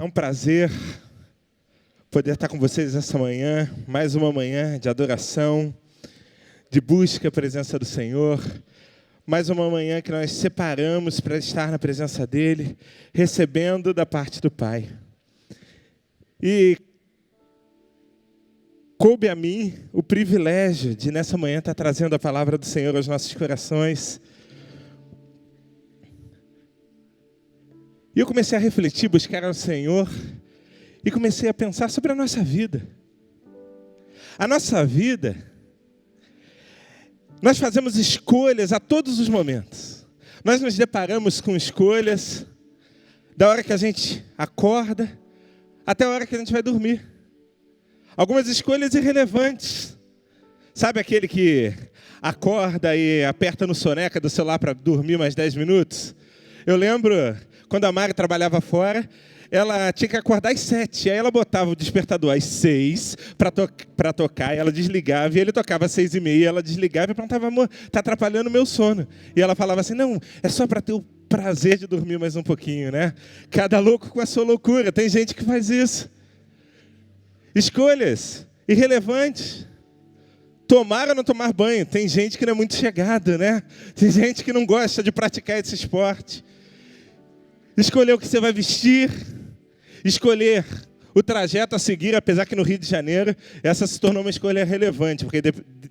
É um prazer poder estar com vocês essa manhã, mais uma manhã de adoração, de busca à presença do Senhor, mais uma manhã que nós separamos para estar na presença dEle, recebendo da parte do Pai. E coube a mim o privilégio de, nessa manhã, estar trazendo a palavra do Senhor aos nossos corações. E eu comecei a refletir, buscar ao Senhor, e comecei a pensar sobre a nossa vida. A nossa vida, nós fazemos escolhas a todos os momentos. Nós nos deparamos com escolhas da hora que a gente acorda até a hora que a gente vai dormir. Algumas escolhas irrelevantes. Sabe aquele que acorda e aperta no soneca do celular para dormir mais 10 minutos? Eu lembro, quando a Mari trabalhava fora, ela tinha que acordar às 7. Aí ela botava o despertador às 6 para tocar, e ela desligava, e ele tocava às 6:30, ela desligava e perguntava: amor, está atrapalhando o meu sono. E ela falava assim: não, é só para ter o prazer de dormir mais um pouquinho, né? Cada louco com a sua loucura. Tem gente que faz isso. Escolhas irrelevantes. Tomar ou não tomar banho. Tem gente que não é muito chegada, né? Tem gente que não gosta de praticar esse esporte. Escolher o que você vai vestir, escolher o trajeto a seguir, apesar que no Rio de Janeiro essa se tornou uma escolha relevante, porque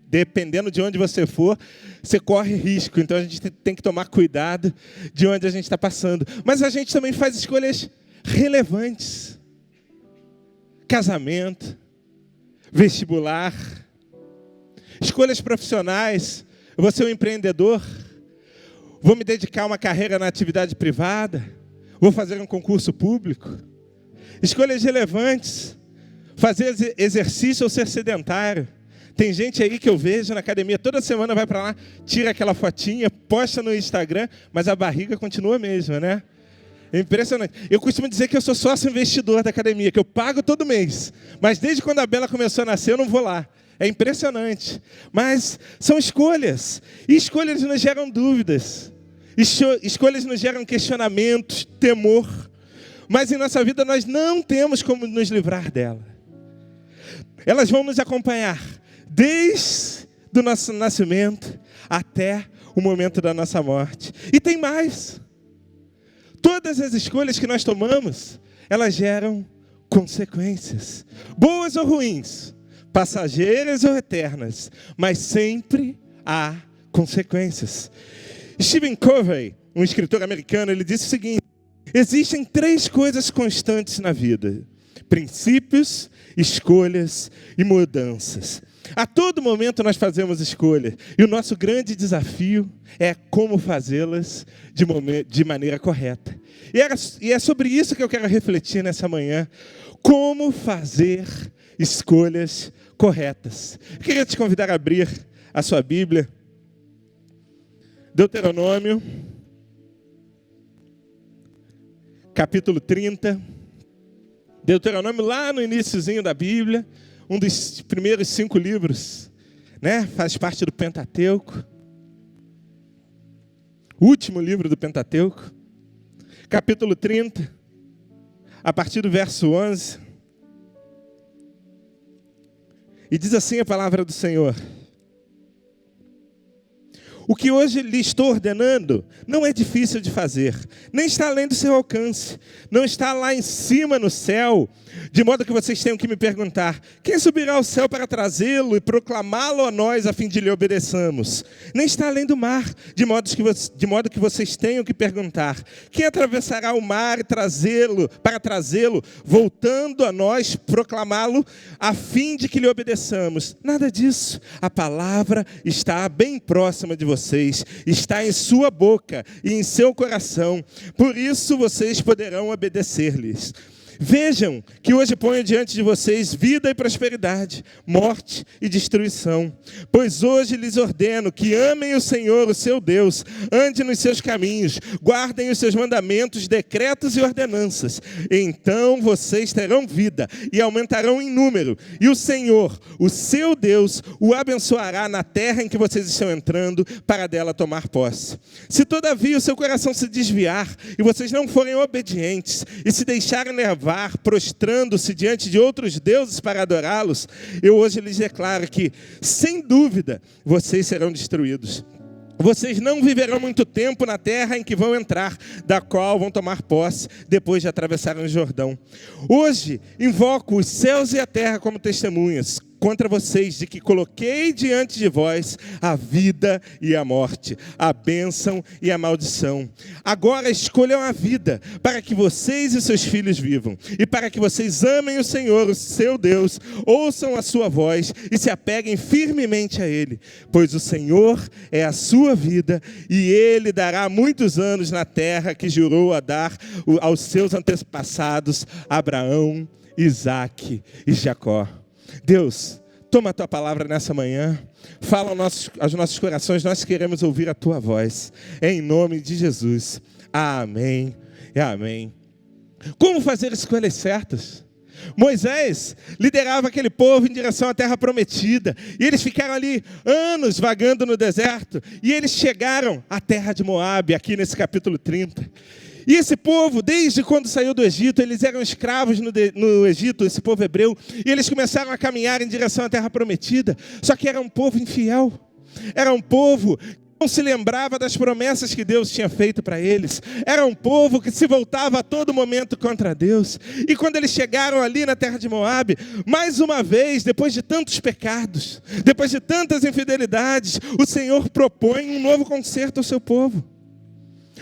dependendo de onde você for, você corre risco. Então a gente tem que tomar cuidado de onde a gente está passando. Mas a gente também faz escolhas relevantes. Casamento, vestibular, escolhas profissionais. Eu vou ser um empreendedor, vou me dedicar a uma carreira na atividade privada, vou fazer um concurso público. Escolhas relevantes. Fazer exercício ou ser sedentário. Tem gente aí que eu vejo na academia, toda semana vai para lá, tira aquela fotinha, posta no Instagram, mas a barriga continua a mesma, né? É impressionante. Eu costumo dizer que eu sou sócio investidor da academia, que eu pago todo mês. Mas desde quando a Bela começou a nascer, eu não vou lá. É impressionante. Mas são escolhas. E escolhas nos geram dúvidas. Escolhas nos geram questionamentos, temor. Mas em nossa vida nós não temos como nos livrar dela. Elas vão nos acompanhar desde o nosso nascimento até o momento da nossa morte. E tem mais. Todas as escolhas que nós tomamos, elas geram consequências. Boas ou ruins, passageiras ou eternas, mas sempre há consequências. Stephen Covey, um escritor americano, ele disse o seguinte: existem 3 coisas constantes na vida: princípios, escolhas e mudanças. A todo momento nós fazemos escolhas, e o nosso grande desafio é como fazê-las de maneira correta. E é sobre isso que eu quero refletir nessa manhã: como fazer escolhas corretas. Eu queria te convidar a abrir a sua Bíblia, Deuteronômio, capítulo 30. Deuteronômio, lá no iniciozinho da Bíblia, um dos primeiros 5 livros, né? Faz parte do Pentateuco. O último livro do Pentateuco. Capítulo 30, a partir do verso 11. E diz assim a palavra do Senhor: o que hoje lhe estou ordenando não é difícil de fazer, nem está além do seu alcance, não está lá em cima no céu, de modo que vocês tenham que me perguntar: quem subirá ao céu para trazê-lo e proclamá-lo a nós, a fim de lhe obedeçamos? Nem está além do mar, de modo que vocês tenham que perguntar: quem atravessará o mar e para trazê-lo, voltando a nós, proclamá-lo, a fim de que lhe obedeçamos? Nada disso. A palavra está bem próxima de vocês, está em sua boca e em seu coração. Por isso vocês poderão obedecer-lhes. Vejam que hoje ponho diante de vocês vida e prosperidade, morte e destruição. Pois hoje lhes ordeno que amem o Senhor, o seu Deus, andem nos seus caminhos, guardem os seus mandamentos, decretos e ordenanças. Então vocês terão vida e aumentarão em número. E o Senhor, o seu Deus, o abençoará na terra em que vocês estão entrando para dela tomar posse. Se todavia o seu coração se desviar e vocês não forem obedientes e se deixarem levar louvar, prostrando-se diante de outros deuses para adorá-los, eu hoje lhes declaro que, sem dúvida, vocês serão destruídos. Vocês não viverão muito tempo na terra em que vão entrar, da qual vão tomar posse depois de atravessarem o Jordão. Hoje, invoco os céus e a terra como testemunhas contra vocês, de que coloquei diante de vós a vida e a morte, a bênção e a maldição. Agora escolham a vida, para que vocês e seus filhos vivam, e para que vocês amem o Senhor, o seu Deus, ouçam a sua voz e se apeguem firmemente a Ele, pois o Senhor é a sua vida, e Ele dará muitos anos na terra que jurou a dar aos seus antepassados, Abraão, Isaque e Jacó. Deus, toma a Tua palavra nessa manhã, fala aos nossos corações, nós queremos ouvir a Tua voz, em nome de Jesus, amém e amém. Como fazer escolhas certas? Moisés liderava aquele povo em direção à terra prometida, e eles ficaram ali anos vagando no deserto, e eles chegaram à terra de Moabe, aqui nesse capítulo 30. E esse povo, desde quando saiu do Egito, eles eram escravos no Egito, esse povo hebreu, e eles começaram a caminhar em direção à terra prometida, só que era um povo infiel, era um povo que não se lembrava das promessas que Deus tinha feito para eles, era um povo que se voltava a todo momento contra Deus. E quando eles chegaram ali na terra de Moabe, mais uma vez, depois de tantos pecados, depois de tantas infidelidades, o Senhor propõe um novo conserto ao seu povo.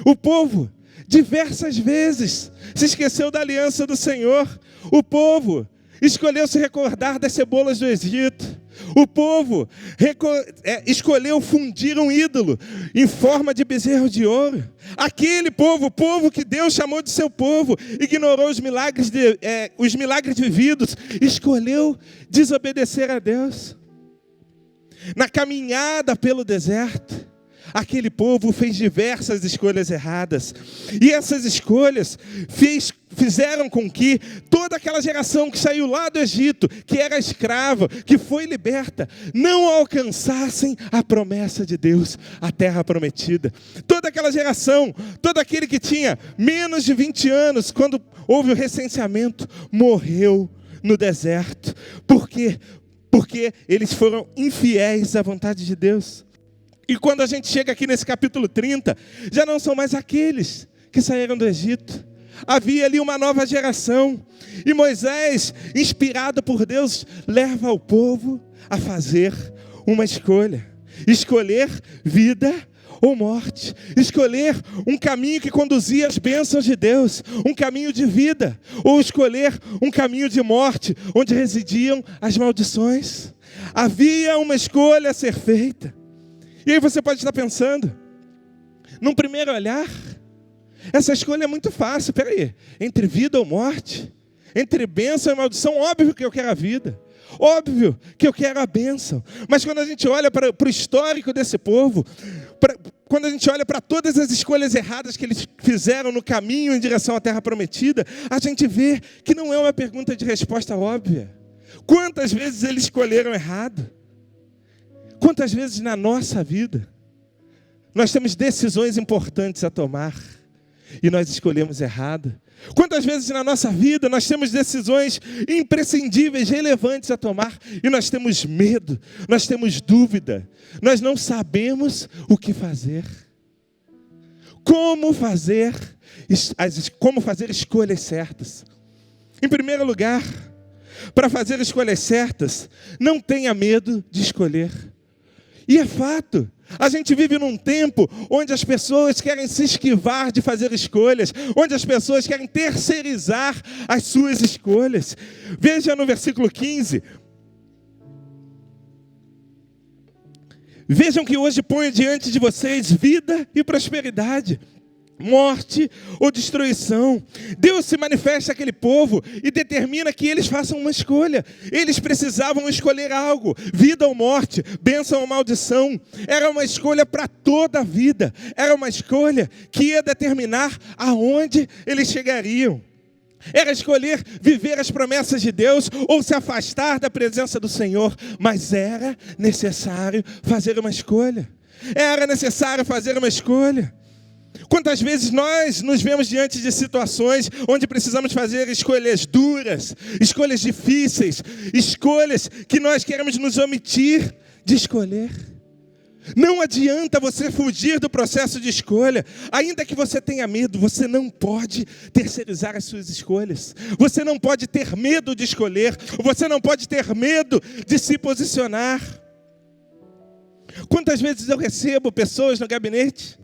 O povo diversas vezes se esqueceu da aliança do Senhor. O povo escolheu se recordar das cebolas do Egito. O povo escolheu fundir um ídolo em forma de bezerro de ouro. Aquele povo, o povo que Deus chamou de seu povo, ignorou os milagres vividos, escolheu desobedecer a Deus. Na caminhada pelo deserto, aquele povo fez diversas escolhas erradas. E essas escolhas fizeram com que toda aquela geração que saiu lá do Egito, que era escrava, que foi liberta, não alcançassem a promessa de Deus, a terra prometida. Toda aquela geração, todo aquele que tinha menos de 20 anos, quando houve o recenseamento, morreu no deserto. Por quê? Porque eles foram infiéis à vontade de Deus. E quando a gente chega aqui nesse capítulo 30, já não são mais aqueles que saíram do Egito. Havia ali uma nova geração. E Moisés, inspirado por Deus, leva o povo a fazer uma escolha. Escolher vida ou morte. Escolher um caminho que conduzia às bênçãos de Deus. Um caminho de vida. Ou escolher um caminho de morte, onde residiam as maldições. Havia uma escolha a ser feita. E aí você pode estar pensando, num primeiro olhar, essa escolha é muito fácil. Peraí, entre vida ou morte, entre bênção e maldição, óbvio que eu quero a vida, óbvio que eu quero a bênção. Mas quando a gente olha para o histórico desse povo, quando a gente olha para todas as escolhas erradas que eles fizeram no caminho em direção à terra prometida, a gente vê que não é uma pergunta de resposta óbvia. Quantas vezes eles escolheram errado? Quantas vezes na nossa vida nós temos decisões importantes a tomar e nós escolhemos errado? Quantas vezes na nossa vida nós temos decisões imprescindíveis, relevantes a tomar e nós temos medo, nós temos dúvida, nós não sabemos o que fazer? Como fazer escolhas certas? Em primeiro lugar, para fazer escolhas certas, não tenha medo de escolher. E é fato, a gente vive num tempo onde as pessoas querem se esquivar de fazer escolhas, onde as pessoas querem terceirizar as suas escolhas. Veja no versículo 15. Vejam que hoje ponho diante de vocês vida e prosperidade, morte ou destruição. Deus se manifesta àquele povo e determina que eles façam uma escolha. Eles precisavam escolher algo, vida ou morte, bênção ou maldição. Era uma escolha para toda a vida. Era uma escolha que ia determinar aonde eles chegariam. Era escolher viver as promessas de Deus ou se afastar da presença do Senhor. Mas era necessário fazer uma escolha. Era necessário fazer uma escolha. Quantas vezes nós nos vemos diante de situações onde precisamos fazer escolhas duras, escolhas difíceis, escolhas que nós queremos nos omitir de escolher. Não adianta você fugir do processo de escolha. Ainda que você tenha medo, você não pode terceirizar as suas escolhas. Você não pode ter medo de escolher. Você não pode ter medo de se posicionar. Quantas vezes eu recebo pessoas no gabinete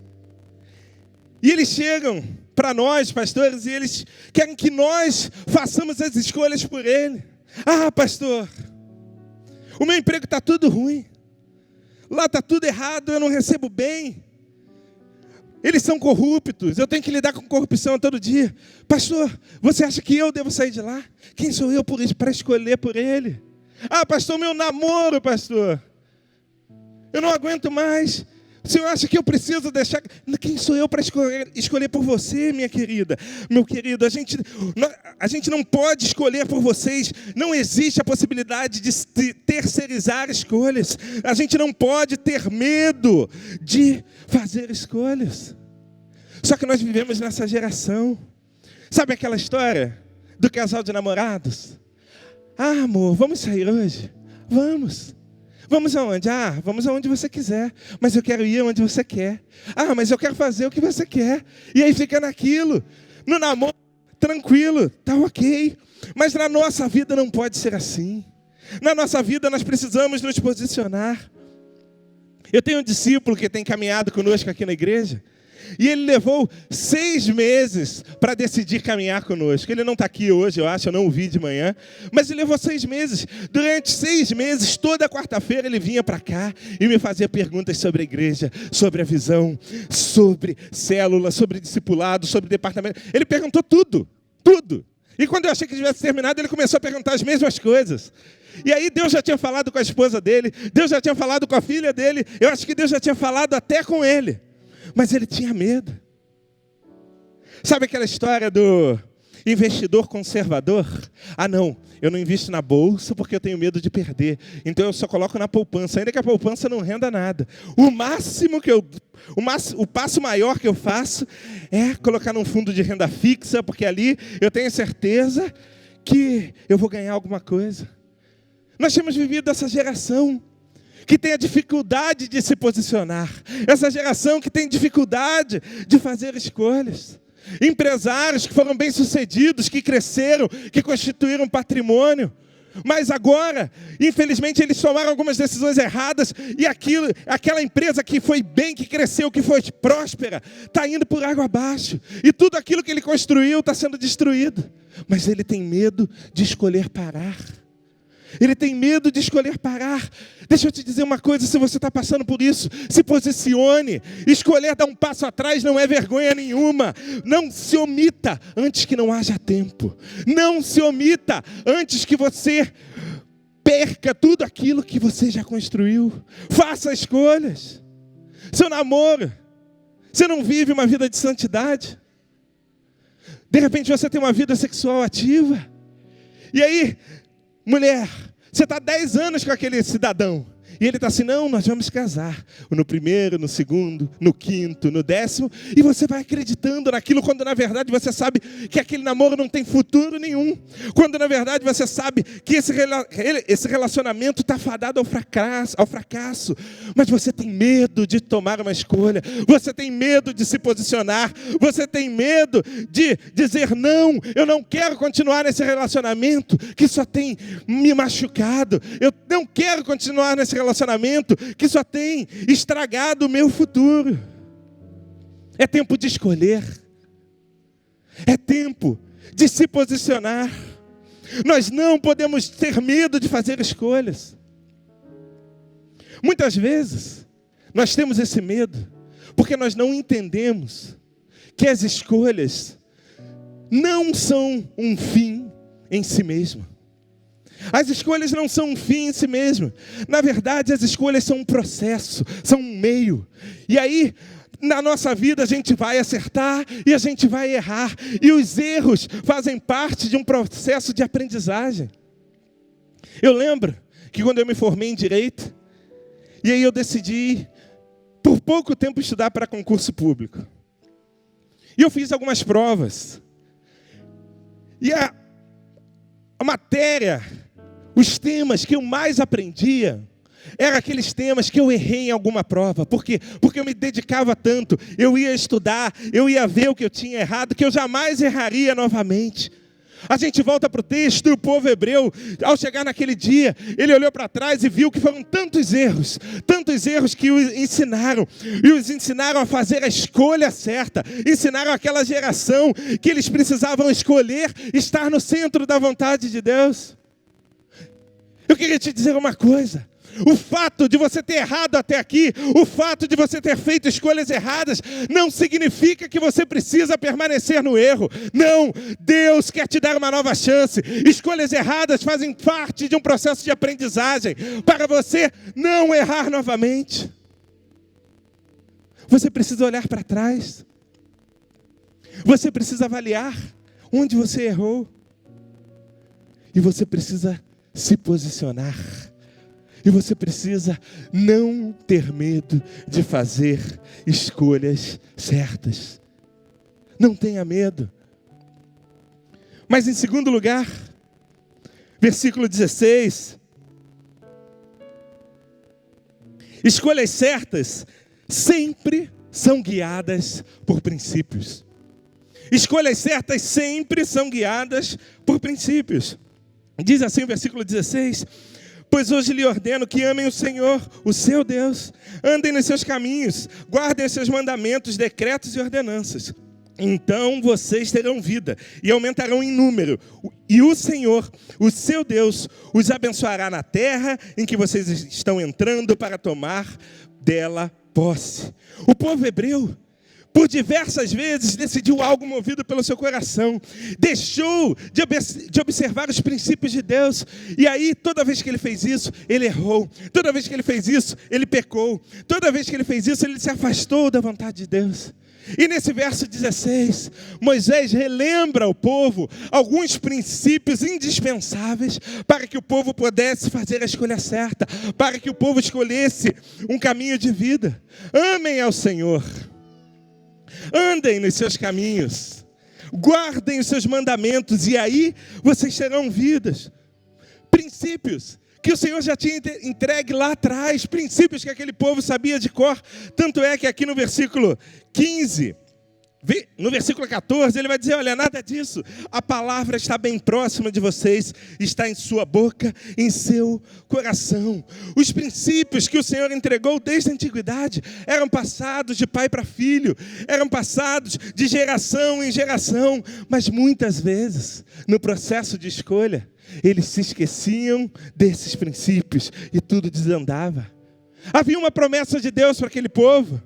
e eles chegam para nós, pastores, e eles querem que nós façamos as escolhas por ele. Ah, pastor, o meu emprego está tudo ruim. Lá está tudo errado, eu não recebo bem. Eles são corruptos, eu tenho que lidar com corrupção todo dia. Pastor, você acha que eu devo sair de lá? Quem sou eu para escolher por ele? Ah, pastor, meu namoro, pastor. Eu não aguento mais. O senhor acha que eu preciso deixar... Quem sou eu para escolher por você, minha querida? Meu querido, a gente não pode escolher por vocês. Não existe a possibilidade de terceirizar escolhas. A gente não pode ter medo de fazer escolhas. Só que nós vivemos nessa geração. Sabe aquela história do casal de namorados? Ah, amor, vamos sair hoje? Vamos. Vamos aonde? Ah, vamos aonde você quiser. Mas eu quero ir onde você quer. Ah, mas eu quero fazer o que você quer. E aí fica naquilo. No namoro, tranquilo, tá ok. Mas na nossa vida não pode ser assim. Na nossa vida nós precisamos nos posicionar. Eu tenho um discípulo que tem caminhado conosco aqui na igreja. E ele levou 6 meses para decidir caminhar conosco. Ele não está aqui hoje, eu acho, eu não o vi de manhã. Mas ele levou 6 meses. Durante 6 meses, toda quarta-feira ele vinha para cá e me fazia perguntas sobre a igreja, sobre a visão, sobre célula, sobre discipulado, sobre departamento. Ele perguntou tudo, tudo. E quando eu achei que tivesse terminado, ele começou a perguntar as mesmas coisas. E aí Deus já tinha falado com a esposa dele, Deus já tinha falado com a filha dele, eu acho que Deus já tinha falado até com ele. Mas ele tinha medo. Sabe aquela história do investidor conservador? Ah, não, eu não invisto na bolsa porque eu tenho medo de perder. Então eu só coloco na poupança, ainda que a poupança não renda nada. O passo maior que eu faço é colocar num fundo de renda fixa, porque ali eu tenho certeza que eu vou ganhar alguma coisa. Nós temos vivido essa geração que tem a dificuldade de se posicionar. Essa geração que tem dificuldade de fazer escolhas. Empresários que foram bem-sucedidos, que cresceram, que constituíram patrimônio. Mas agora, infelizmente, eles tomaram algumas decisões erradas e aquela empresa que foi bem, que cresceu, que foi próspera, está indo por água abaixo. E tudo aquilo que ele construiu está sendo destruído. Mas ele tem medo de escolher parar. Ele tem medo de escolher parar. Deixa eu te dizer uma coisa, se você está passando por isso, se posicione. Escolher dar um passo atrás não é vergonha nenhuma. Não se omita antes que não haja tempo. Não se omita antes que você perca tudo aquilo que você já construiu. Faça escolhas. Seu namoro, você não vive uma vida de santidade. De repente você tem uma vida sexual ativa. E aí, mulher, você está 10 anos com aquele cidadão. E ele está assim, não, nós vamos casar. No primeiro, no segundo, no quinto, no 10º. E você vai acreditando naquilo, quando na verdade você sabe que aquele namoro não tem futuro nenhum. Quando na verdade você sabe que esse relacionamento está fadado ao fracasso. Mas você tem medo de tomar uma escolha. Você tem medo de se posicionar. Você tem medo de dizer, não, eu não quero continuar nesse relacionamento que só tem me machucado. Eu não quero continuar nesse relacionamento que só tem estragado o meu futuro. É tempo de escolher. É tempo de se posicionar. Nós não podemos ter medo de fazer escolhas. Muitas vezes, nós temos esse medo porque nós não entendemos que as escolhas não são um fim em si mesmo. As escolhas não são um fim em si mesmo. Na verdade, as escolhas são um processo, são um meio. E aí, na nossa vida, a gente vai acertar e a gente vai errar. E os erros fazem parte de um processo de aprendizagem. Eu lembro que quando eu me formei em Direito, e aí eu decidi, por pouco tempo, estudar para concurso público. E eu fiz algumas provas. E a matéria, os temas que eu mais aprendia, eram aqueles temas que eu errei em alguma prova. Por quê? Porque eu me dedicava tanto. Eu ia estudar, eu ia ver o que eu tinha errado, que eu jamais erraria novamente. A gente volta para o texto, e o povo hebreu, ao chegar naquele dia, ele olhou para trás e viu que foram tantos erros que os ensinaram. E os ensinaram a fazer a escolha certa. Ensinaram aquela geração que eles precisavam escolher estar no centro da vontade de Deus. Eu queria te dizer uma coisa. O fato de você ter errado até aqui, o fato de você ter feito escolhas erradas, não significa que você precisa permanecer no erro. Não, Deus quer te dar uma nova chance. Escolhas erradas fazem parte de um processo de aprendizagem, para você não errar novamente. Você precisa olhar para trás. Você precisa avaliar onde você errou. E você precisa se posicionar. E você precisa não ter medo de fazer escolhas certas. Não tenha medo. Mas em segundo lugar, versículo 16. Escolhas certas sempre são guiadas por princípios. Escolhas certas sempre são guiadas por princípios. Diz assim o versículo 16: pois hoje lhe ordeno que amem o Senhor, o seu Deus, andem nos seus caminhos, guardem os seus mandamentos, decretos e ordenanças. Então vocês terão vida e aumentarão em número. E o Senhor, o seu Deus, os abençoará na terra em que vocês estão entrando para tomar dela posse. O povo hebreu, por diversas vezes, decidiu algo movido pelo seu coração. Deixou de observar os princípios de Deus. E aí, toda vez que ele fez isso, ele errou. Toda vez que ele fez isso, ele pecou. Toda vez que ele fez isso, ele se afastou da vontade de Deus. E nesse verso 16, Moisés relembra ao povo alguns princípios indispensáveis para que o povo pudesse fazer a escolha certa, para que o povo escolhesse um caminho de vida. Amem ao Senhor. Andem nos seus caminhos, guardem os seus mandamentos, e aí vocês terão vidas. Princípios que o Senhor já tinha entregue lá atrás, princípios que aquele povo sabia de cor. Tanto é que aqui no versículo 15, no versículo 14, ele vai dizer: olha, nada disso, a palavra está bem próxima de vocês, está em sua boca, em seu coração. Os princípios que o Senhor entregou desde a antiguidade eram passados de pai para filho, eram passados de geração em geração, mas muitas vezes, no processo de escolha, eles se esqueciam desses princípios e tudo desandava. Havia uma promessa de Deus para aquele povo.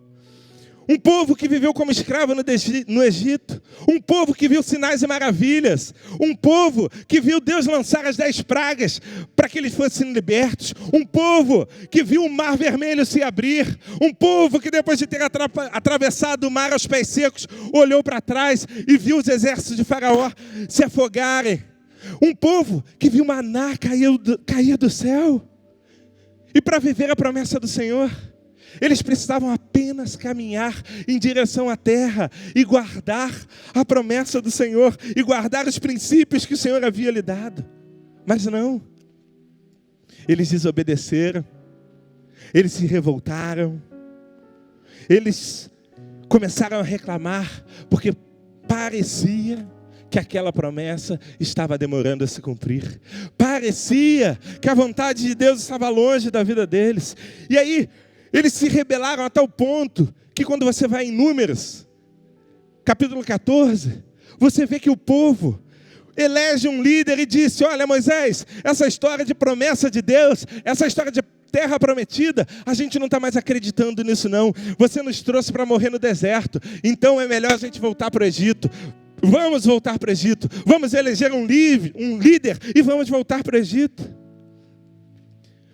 Um povo que viveu como escravo no Egito. Um povo que viu sinais e maravilhas. Um povo que viu Deus lançar as 10 pragas para que eles fossem libertos. Um povo que viu o mar vermelho se abrir. Um povo que depois de ter atravessado o mar aos pés secos, olhou para trás e viu os exércitos de Faraó se afogarem. Um povo que viu maná cair do céu. E para viver a promessa do Senhor, eles precisavam apenas caminhar em direção à terra e guardar a promessa do Senhor e guardar os princípios que o Senhor havia lhe dado. Mas não. Eles desobedeceram. Eles se revoltaram. Eles começaram a reclamar porque parecia que aquela promessa estava demorando a se cumprir. Parecia que a vontade de Deus estava longe da vida deles. E aí, eles se rebelaram a tal ponto que quando você vai em Números, capítulo 14, você vê que o povo elege um líder e disse: olha, Moisés, essa história de promessa de Deus, essa história de terra prometida, a gente não está mais acreditando nisso não. Você nos trouxe para morrer no deserto, então é melhor a gente voltar para o Egito. Vamos voltar para o Egito. Vamos eleger um líder e vamos voltar para o Egito.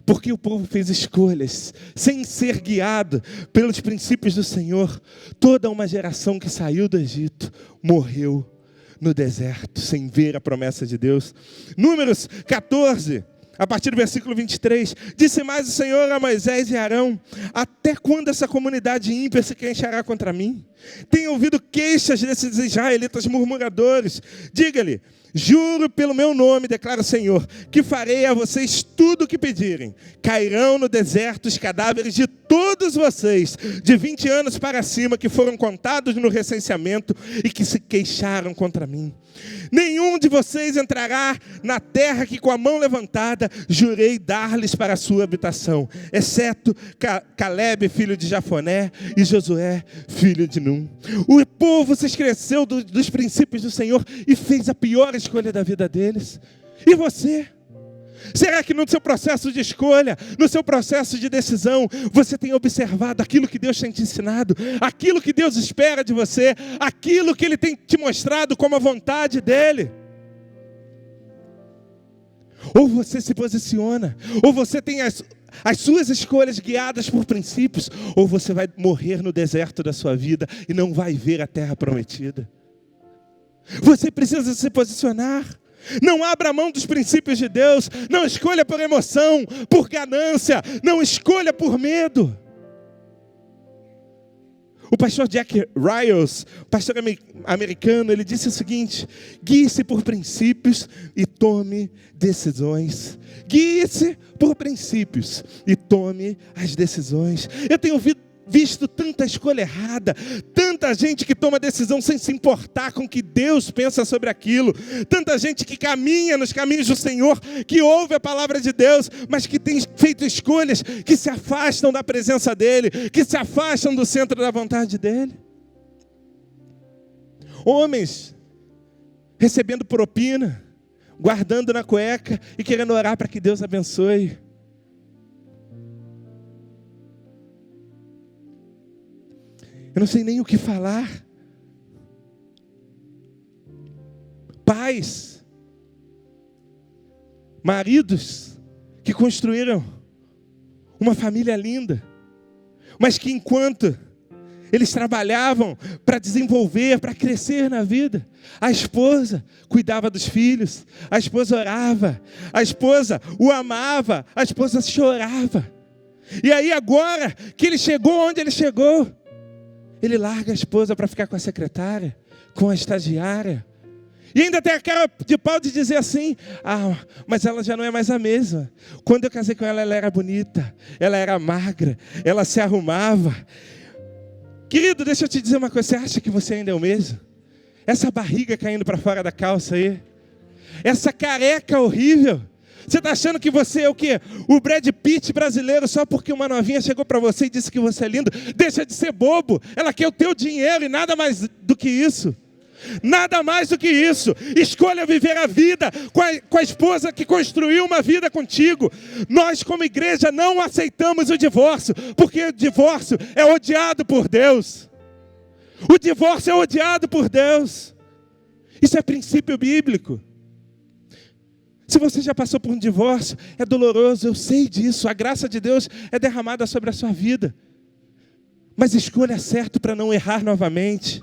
Porque o povo fez escolhas sem ser guiado pelos princípios do Senhor. Toda uma geração que saiu do Egito morreu no deserto sem ver a promessa de Deus. Números 14, A partir do versículo 23, disse mais o Senhor a Moisés e Arão: até quando essa comunidade ímpia se queixará contra mim? Tenho ouvido queixas desses israelitas murmuradores. Diga-lhe: juro pelo meu nome, declara o Senhor, que farei a vocês tudo o que pedirem. Cairão no deserto os cadáveres de todos vocês, de 20 anos para cima, que foram contados no recenseamento e que se queixaram contra mim. Nenhum de vocês entrará na terra que com a mão levantada jurei dar-lhes para a sua habitação, exceto Calebe, filho de Jafoné, e Josué, filho de Num. O povo se esqueceu dos princípios do Senhor e fez a pior escolha da vida deles. E você? Será que no seu processo de escolha, no seu processo de decisão, você tem observado aquilo que Deus tem te ensinado, aquilo que Deus espera de você, aquilo que Ele tem te mostrado como a vontade dEle? Ou você se posiciona, ou você tem as suas escolhas guiadas por princípios, ou você vai morrer no deserto da sua vida e não vai ver a terra prometida. Você precisa se posicionar. Não abra mão dos princípios de Deus. Não escolha por emoção, por ganância. Não escolha por medo. O pastor Jack Riles, pastor americano, ele disse o seguinte: guie-se por princípios e tome decisões. Guie-se por princípios e tome as decisões. Eu tenho visto tanta escolha errada, tanta gente que toma decisão sem se importar com o que Deus pensa sobre aquilo, tanta gente que caminha nos caminhos do Senhor, que ouve a palavra de Deus, mas que tem feito escolhas que se afastam da presença dEle, que se afastam do centro da vontade dEle. Homens recebendo propina, guardando na cueca e querendo orar para que Deus abençoe. Eu não sei nem o que falar. Pais, maridos que construíram uma família linda, mas que enquanto eles trabalhavam para desenvolver, para crescer na vida, a esposa cuidava dos filhos, a esposa orava, a esposa o amava, a esposa chorava. E aí agora que ele chegou onde ele chegou, ele larga a esposa para ficar com a secretária, com a estagiária. E ainda tem a cara de pau de dizer assim: mas ela já não é mais a mesma. Quando eu casei com ela, ela era bonita, ela era magra, ela se arrumava. Querido, deixa eu te dizer uma coisa: você acha que você ainda é o mesmo? Essa barriga caindo para fora da calça aí, essa careca horrível, você está achando que você é o quê? O Brad Pitt brasileiro, só porque uma novinha chegou para você e disse que você é lindo? Deixa de ser bobo. Ela quer o teu dinheiro e nada mais do que isso. Nada mais do que isso. Escolha viver a vida com a esposa que construiu uma vida contigo. Nós, como igreja, não aceitamos o divórcio, porque o divórcio é odiado por Deus. O divórcio é odiado por Deus. Isso é princípio bíblico. Se você já passou por um divórcio, é doloroso, eu sei disso. A graça de Deus é derramada sobre a sua vida. Mas escolha certo para não errar novamente.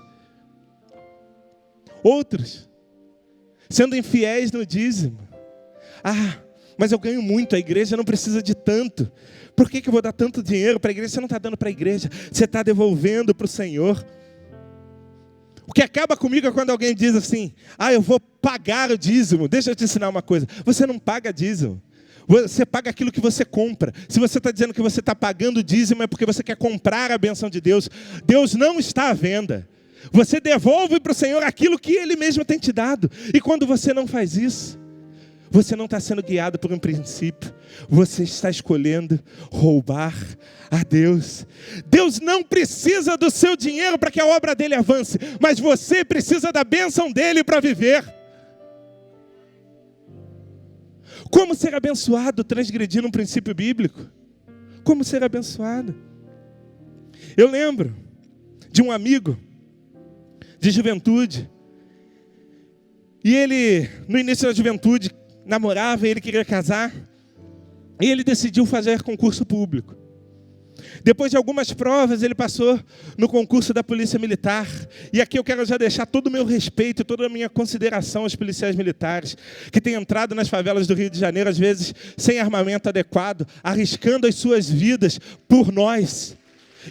Outros, sendo infiéis no dízimo. Mas eu ganho muito, a igreja não precisa de tanto. Por que eu vou dar tanto dinheiro para a igreja? Você não está dando para a igreja, você está devolvendo para o Senhor. O que acaba comigo é quando alguém diz assim: eu vou pagar o dízimo. Deixa eu te ensinar uma coisa: você não paga dízimo, você paga aquilo que você compra. Se você está dizendo que você está pagando dízimo, é porque você quer comprar a bênção de Deus. Deus não está à venda. Você devolve para o Senhor aquilo que Ele mesmo tem te dado. E quando você não faz isso, você não está sendo guiado por um princípio. Você está escolhendo roubar a Deus. Deus não precisa do seu dinheiro para que a obra dele avance, mas você precisa da bênção dele para viver. Como ser abençoado transgredindo um princípio bíblico? Como ser abençoado? Eu lembro de um amigo de juventude. E ele, no início da juventude, namorava, ele queria casar. E ele decidiu fazer concurso público. Depois de algumas provas, ele passou no concurso da Polícia Militar. E aqui eu quero já deixar todo o meu respeito, toda a minha consideração aos policiais militares, que têm entrado nas favelas do Rio de Janeiro, às vezes sem armamento adequado, arriscando as suas vidas por nós.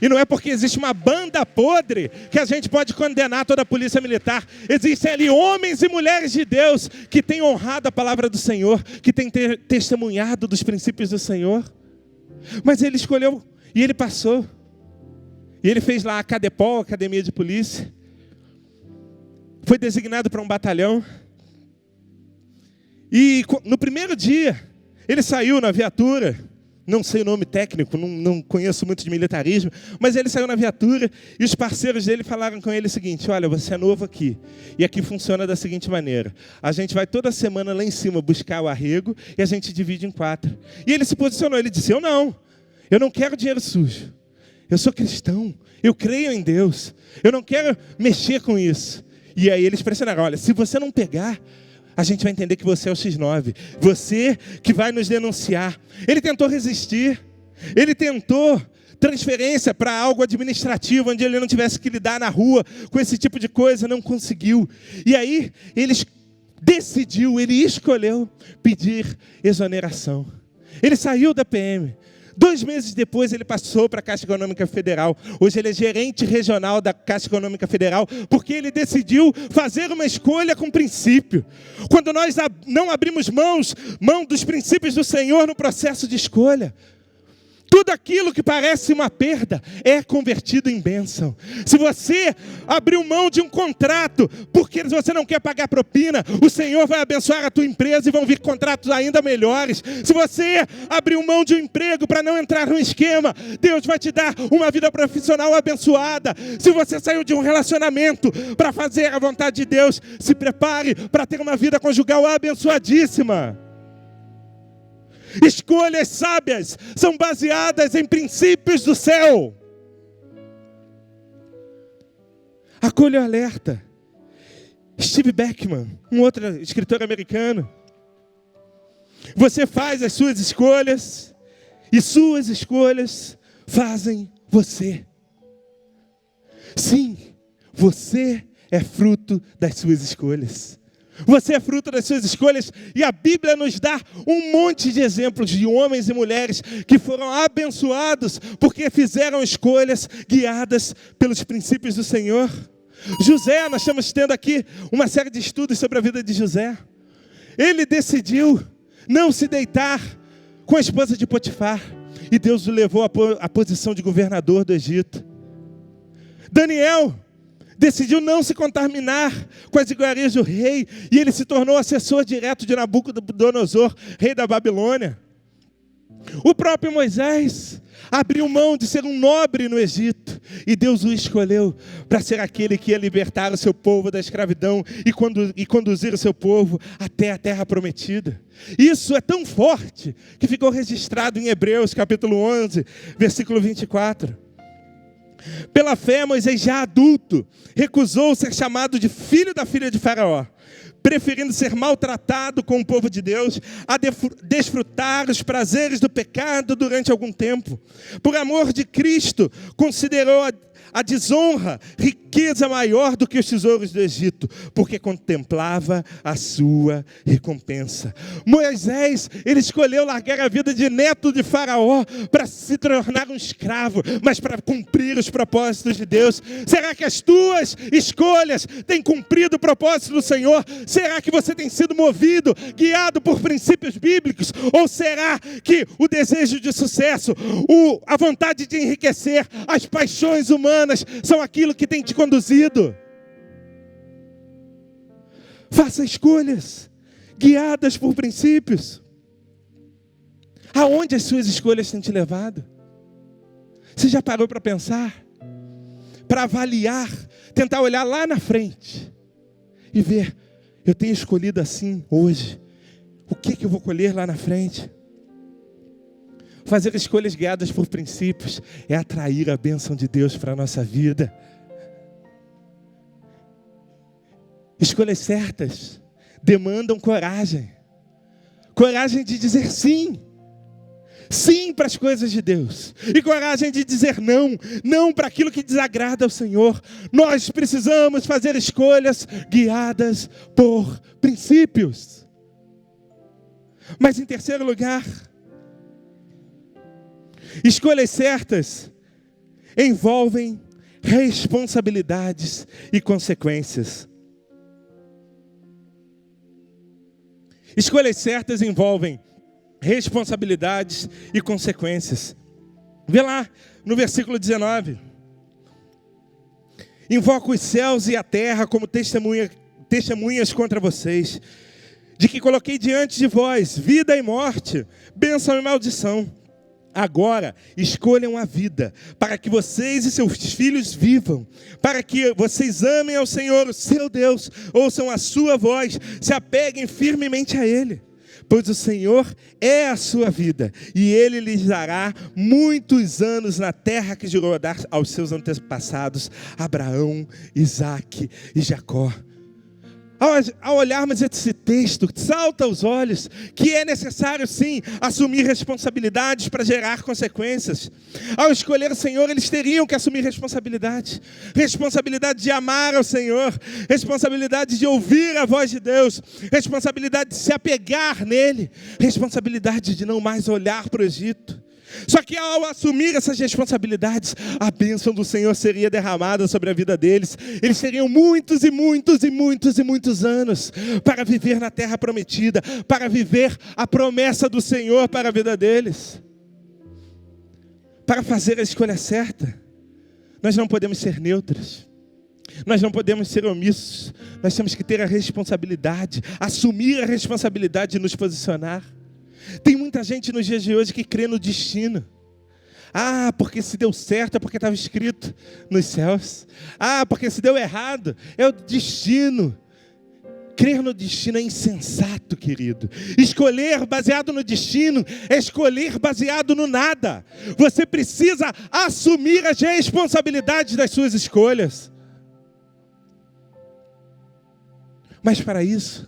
E não é porque existe uma banda podre que a gente pode condenar toda a polícia militar. Existem ali homens e mulheres de Deus que têm honrado a palavra do Senhor, que têm testemunhado dos princípios do Senhor. Mas ele escolheu e ele passou. E ele fez lá a Cadepol, a Academia de Polícia. Foi designado para um batalhão. E no primeiro dia, ele saiu na viatura. Não sei o nome técnico, não conheço muito de militarismo, mas ele saiu na viatura e os parceiros dele falaram com ele o seguinte: olha, você é novo aqui, e aqui funciona da seguinte maneira: a gente vai toda semana lá em cima buscar o arrego e a gente divide em 4. E ele se posicionou, ele disse: eu não quero dinheiro sujo, eu sou cristão, eu creio em Deus, eu não quero mexer com isso. E aí eles pressionaram: olha, se você não pegar, a gente vai entender que você é o X9. Você que vai nos denunciar. Ele tentou resistir. Ele tentou transferência para algo administrativo, onde ele não tivesse que lidar na rua com esse tipo de coisa. Não conseguiu. E aí, ele escolheu pedir exoneração. Ele saiu da PM. 2 meses depois, ele passou para a Caixa Econômica Federal. Hoje ele é gerente regional da Caixa Econômica Federal, porque ele decidiu fazer uma escolha com princípio. Quando nós não abrimos mão dos princípios do Senhor no processo de escolha, tudo aquilo que parece uma perda é convertido em bênção. Se você abriu mão de um contrato porque você não quer pagar propina, o Senhor vai abençoar a tua empresa e vão vir contratos ainda melhores. Se você abriu mão de um emprego para não entrar no esquema, Deus vai te dar uma vida profissional abençoada. Se você saiu de um relacionamento para fazer a vontade de Deus, se prepare para ter uma vida conjugal abençoadíssima. Escolhas sábias são baseadas em princípios do céu. Acolha o alerta. Steve Beckman, um outro escritor americano. Você faz as suas escolhas e suas escolhas fazem você. Sim, você é fruto das suas escolhas. Você é fruto das suas escolhas, e a Bíblia nos dá um monte de exemplos de homens e mulheres que foram abençoados porque fizeram escolhas guiadas pelos princípios do Senhor. José, nós estamos tendo aqui uma série de estudos sobre a vida de José. Ele decidiu não se deitar com a esposa de Potifar, e Deus o levou à posição de governador do Egito. Daniel decidiu não se contaminar com as iguarias do rei, e ele se tornou assessor direto de Nabucodonosor, rei da Babilônia. O próprio Moisés abriu mão de ser um nobre no Egito, e Deus o escolheu para ser aquele que ia libertar o seu povo da escravidão e conduzir o seu povo até a terra prometida. Isso é tão forte que ficou registrado em Hebreus capítulo 11, versículo 24. Pela fé, Moisés, já adulto, recusou ser chamado de filho da filha de Faraó, preferindo ser maltratado com o povo de Deus a desfrutar os prazeres do pecado durante algum tempo. Por amor de Cristo, considerou a desonra riqueza maior do que os tesouros do Egito, porque contemplava a sua recompensa. Moisés, ele escolheu largar a vida de neto de Faraó para se tornar um escravo, mas para cumprir os propósitos de Deus. Será que as tuas escolhas têm cumprido o propósito do Senhor? Será que você tem sido movido, guiado por princípios bíblicos? Ou será que o desejo de sucesso, a vontade de enriquecer, as paixões humanas são aquilo que tem te conduzido? Faça escolhas guiadas por princípios. Aonde as suas escolhas têm te levado? Você já parou para pensar? Para avaliar, tentar olhar lá na frente e ver, eu tenho escolhido assim hoje, o que eu vou colher lá na frente? Fazer escolhas guiadas por princípios é atrair a bênção de Deus para a nossa vida. Escolhas certas demandam coragem. Coragem de dizer sim. Sim para as coisas de Deus. E coragem de dizer não. Não para aquilo que desagrada ao Senhor. Nós precisamos fazer escolhas guiadas por princípios. Mas em terceiro lugar, escolhas certas envolvem responsabilidades e consequências. Escolhas certas envolvem responsabilidades e consequências. Vê lá no versículo 19. Invoco os céus e a terra como testemunhas contra vocês, de que coloquei diante de vós vida e morte, bênção e maldição. Agora, escolham a vida, para que vocês e seus filhos vivam, para que vocês amem ao Senhor, o seu Deus, ouçam a sua voz, se apeguem firmemente a Ele. Pois o Senhor é a sua vida, e Ele lhes dará muitos anos na terra que jurou dar aos seus antepassados, Abraão, Isaque e Jacó. Ao olharmos esse texto, salta aos olhos que é necessário sim assumir responsabilidades para gerar consequências. Ao escolher o Senhor, eles teriam que assumir responsabilidade. Responsabilidade de amar ao Senhor, responsabilidade de ouvir a voz de Deus, responsabilidade de se apegar nele, responsabilidade de não mais olhar para o Egito. Só que ao assumir essas responsabilidades, a bênção do Senhor seria derramada sobre a vida deles. Eles teriam muitos e muitos e muitos e muitos anos para viver na terra prometida, para viver a promessa do Senhor para a vida deles. Para fazer a escolha certa, nós não podemos ser neutros. Nós não podemos ser omissos. Nós temos que ter a responsabilidade, assumir a responsabilidade de nos posicionar. Tem muita gente nos dias de hoje que crê no destino. Ah, porque se deu certo é porque estava escrito nos céus. Ah, porque se deu errado é o destino. Crer no destino é insensato, querido. Escolher baseado no destino é escolher baseado no nada. Você precisa assumir as responsabilidades das suas escolhas. Mas para isso,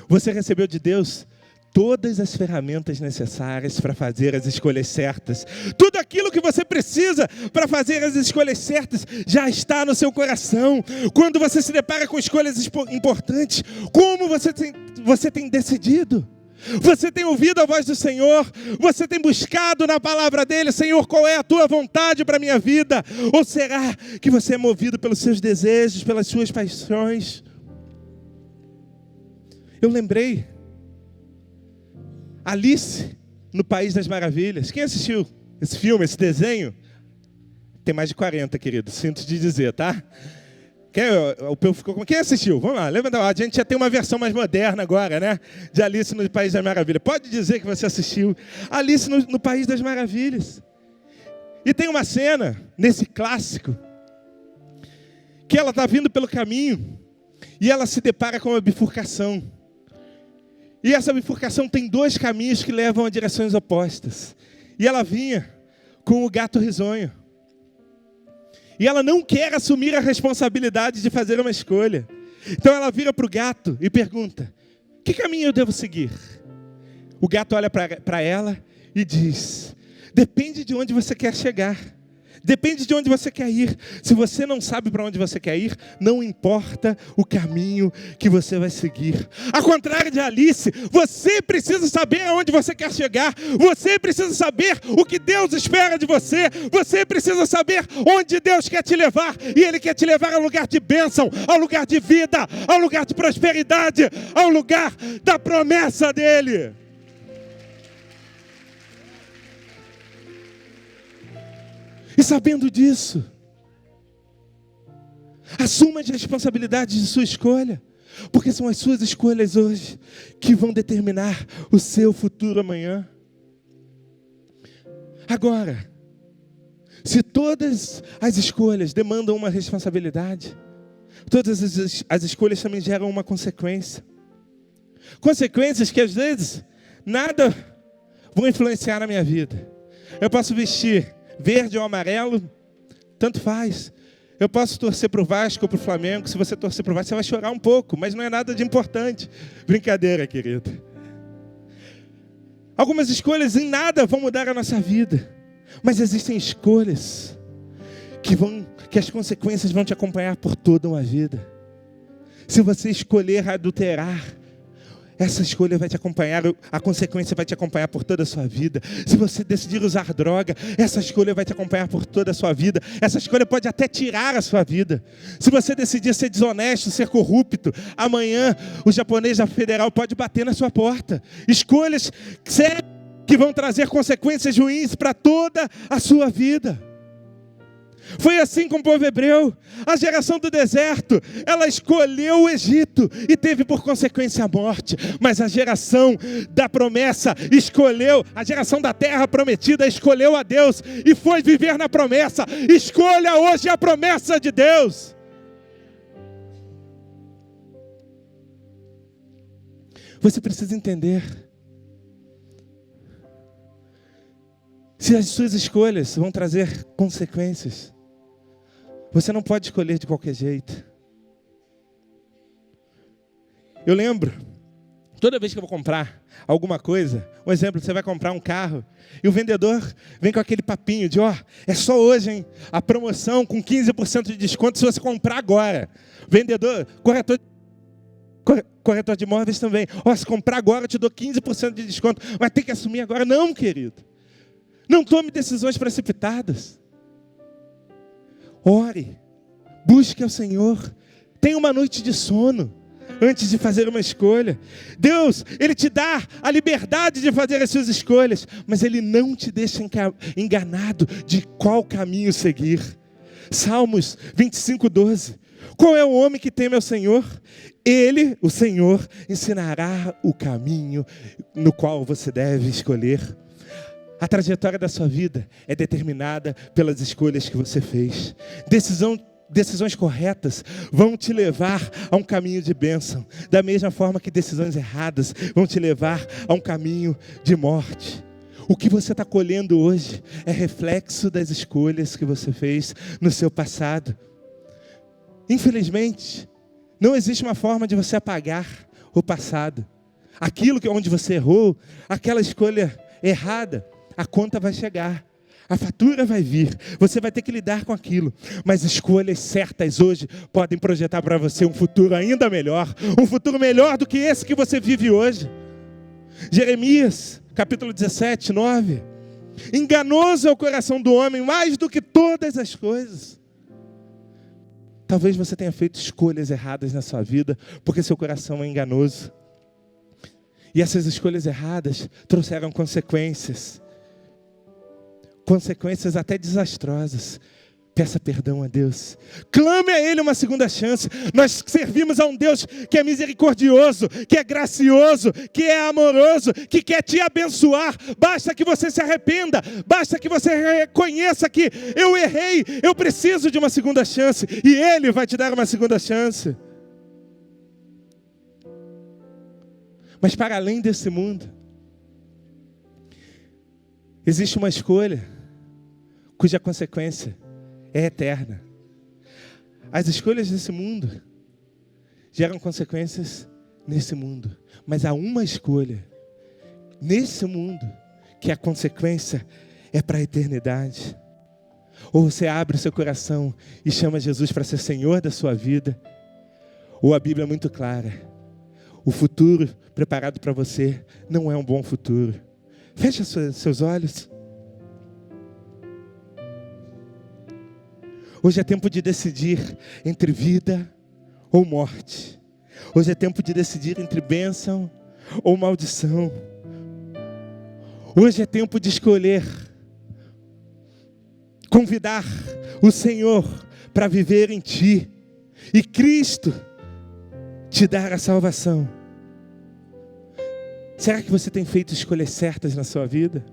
você recebeu de Deus todas as ferramentas necessárias para fazer as escolhas certas. Tudo aquilo que você precisa para fazer as escolhas certas já está no seu coração. Quando você se depara com escolhas importantes, como você tem decidido? Você tem ouvido a voz do Senhor? Você tem buscado na palavra dele, Senhor, qual é a tua vontade para a minha vida? Ou será que você é movido pelos seus desejos, pelas suas paixões? Eu lembrei Alice no País das Maravilhas. Quem assistiu esse filme, esse desenho? Tem mais de 40, querido, sinto te dizer, tá? O povo ficou como? Quem assistiu? Vamos lá, levanta a mão. A gente já tem uma versão mais moderna agora, né? De Alice no País das Maravilhas. Pode dizer que você assistiu Alice no País das Maravilhas. E tem uma cena, nesse clássico, que ela está vindo pelo caminho e ela se depara com uma bifurcação. E essa bifurcação tem dois caminhos que levam a direções opostas. E ela vinha com o gato risonho. E ela não quer assumir a responsabilidade de fazer uma escolha. Então ela vira para o gato e pergunta: que caminho eu devo seguir? O gato olha para ela e diz: depende de onde você quer chegar. Depende de onde você quer ir. Se você não sabe para onde você quer ir, não importa o caminho que você vai seguir. Ao contrário de Alice, você precisa saber aonde você quer chegar. Você precisa saber o que Deus espera de você. Você precisa saber onde Deus quer te levar. E Ele quer te levar ao lugar de bênção, ao lugar de vida, ao lugar de prosperidade, ao lugar da promessa dEle. E sabendo disso, assuma as responsabilidades de sua escolha, porque são as suas escolhas hoje que vão determinar o seu futuro amanhã. Agora, se todas as escolhas demandam uma responsabilidade, todas as escolhas também geram uma consequência. Consequências que às vezes nada vão influenciar na minha vida. Eu posso vestir verde ou amarelo, tanto faz. Eu posso torcer para o Vasco ou para o Flamengo. Se você torcer para o Vasco, você vai chorar um pouco, mas não é nada de importante. Brincadeira, querido. Algumas escolhas em nada vão mudar a nossa vida. Mas existem escolhas que as consequências vão te acompanhar por toda uma vida. Se você escolher adulterar, essa escolha vai te acompanhar, a consequência vai te acompanhar por toda a sua vida. Se você decidir usar droga, essa escolha vai te acompanhar por toda a sua vida. Essa escolha pode até tirar a sua vida. Se você decidir ser desonesto, ser corrupto, amanhã o japonês da federal pode bater na sua porta. Escolhas sérias que vão trazer consequências ruins para toda a sua vida. Foi assim com o povo hebreu. A geração do deserto, ela escolheu o Egito e teve por consequência a morte. Mas a geração da promessa escolheu, a geração da terra prometida escolheu a Deus e foi viver na promessa. Escolha hoje a promessa de Deus. Você precisa entender. Se as suas escolhas vão trazer consequências, você não pode escolher de qualquer jeito. Eu lembro, toda vez que eu vou comprar alguma coisa, um exemplo, você vai comprar um carro, e o vendedor vem com aquele papinho de, é só hoje, hein? A promoção com 15% de desconto se você comprar agora. Vendedor, corretor de imóveis também. Se comprar agora eu te dou 15% de desconto, mas tem que assumir agora. Não, querido. Não tome decisões precipitadas. Ore, busque ao Senhor, tenha uma noite de sono antes de fazer uma escolha. Deus, Ele te dá a liberdade de fazer as suas escolhas, mas Ele não te deixa enganado de qual caminho seguir. Salmos 25:12. Qual é o homem que teme ao Senhor? Ele, o Senhor, ensinará o caminho no qual você deve escolher. A trajetória da sua vida é determinada pelas escolhas que você fez. Decisões corretas vão te levar a um caminho de bênção. Da mesma forma que decisões erradas vão te levar a um caminho de morte. O que você está colhendo hoje é reflexo das escolhas que você fez no seu passado. Infelizmente, não existe uma forma de você apagar o passado. Aquilo onde você errou, aquela escolha errada, a conta vai chegar, a fatura vai vir, você vai ter que lidar com aquilo. Mas escolhas certas hoje podem projetar para você um futuro ainda melhor, um futuro melhor do que esse que você vive hoje. Jeremias, capítulo 17, 9. Enganoso é o coração do homem mais do que todas as coisas. Talvez você tenha feito escolhas erradas na sua vida, porque seu coração é enganoso. E essas escolhas erradas trouxeram consequências. Consequências até desastrosas. Peça perdão a Deus. Clame a Ele uma segunda chance. Nós servimos a um Deus que é misericordioso, que é gracioso, que é amoroso, que quer te abençoar. Basta que você se arrependa. Basta que você reconheça que eu errei, eu preciso de uma segunda chance. E Ele vai te dar uma segunda chance. Mas para além desse mundo, existe uma escolha cuja consequência é eterna. As escolhas desse mundo geram consequências nesse mundo. Mas há uma escolha nesse mundo que a consequência é para a eternidade. Ou você abre o seu coração e chama Jesus para ser Senhor da sua vida, ou a Bíblia é muito clara. O futuro preparado para você não é um bom futuro. Feche seus olhos. Hoje é tempo de decidir entre vida ou morte. Hoje é tempo de decidir entre bênção ou maldição. Hoje é tempo de escolher convidar o Senhor para viver em ti e Cristo te dar a salvação. Será que você tem feito escolhas certas na sua vida?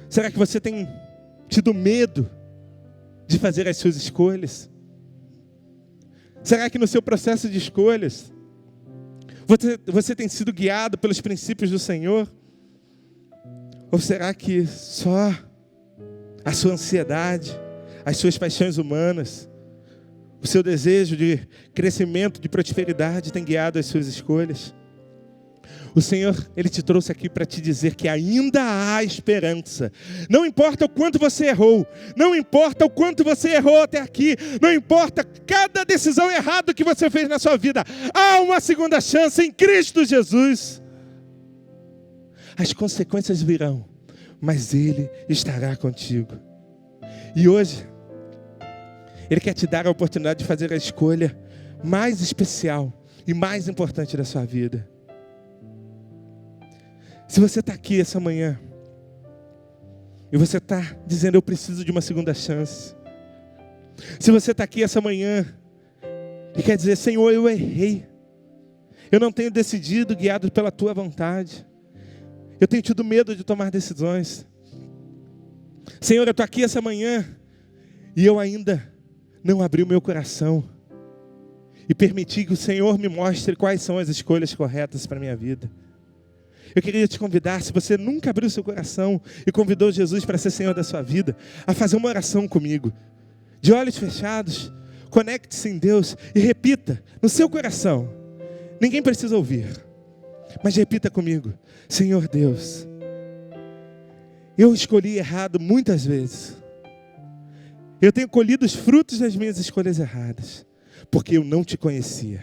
Será que você tem tido medo de fazer as suas escolhas? Será que no seu processo de escolhas você tem sido guiado pelos princípios do Senhor? Ou será que só a sua ansiedade, as suas paixões humanas, o seu desejo de crescimento, de prosperidade tem guiado as suas escolhas? O Senhor, Ele te trouxe aqui para te dizer que ainda há esperança. Não importa o quanto você errou, não importa o quanto você errou até aqui, não importa cada decisão errada que você fez na sua vida, há uma segunda chance em Cristo Jesus. As consequências virão, mas Ele estará contigo. E hoje, Ele quer te dar a oportunidade de fazer a escolha mais especial e mais importante da sua vida. Se você está aqui essa manhã e você está dizendo, eu preciso de uma segunda chance. Se você está aqui essa manhã e quer dizer, Senhor, eu errei. Eu não tenho decidido guiado pela Tua vontade. Eu tenho tido medo de tomar decisões. Senhor, eu estou aqui essa manhã e eu ainda não abri o meu coração e permiti que o Senhor me mostre quais são as escolhas corretas para a minha vida. Eu queria te convidar, se você nunca abriu seu coração e convidou Jesus para ser Senhor da sua vida, a fazer uma oração comigo. De olhos fechados, conecte-se em Deus e repita no seu coração. Ninguém precisa ouvir, mas repita comigo. Senhor Deus, eu escolhi errado muitas vezes. Eu tenho colhido os frutos das minhas escolhas erradas, porque eu não te conhecia.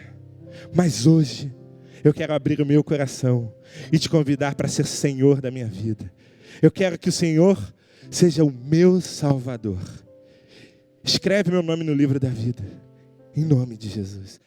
Mas hoje, eu quero abrir o meu coração e te convidar para ser Senhor da minha vida. Eu quero que o Senhor seja o meu Salvador. Escreve meu nome no livro da vida, em nome de Jesus.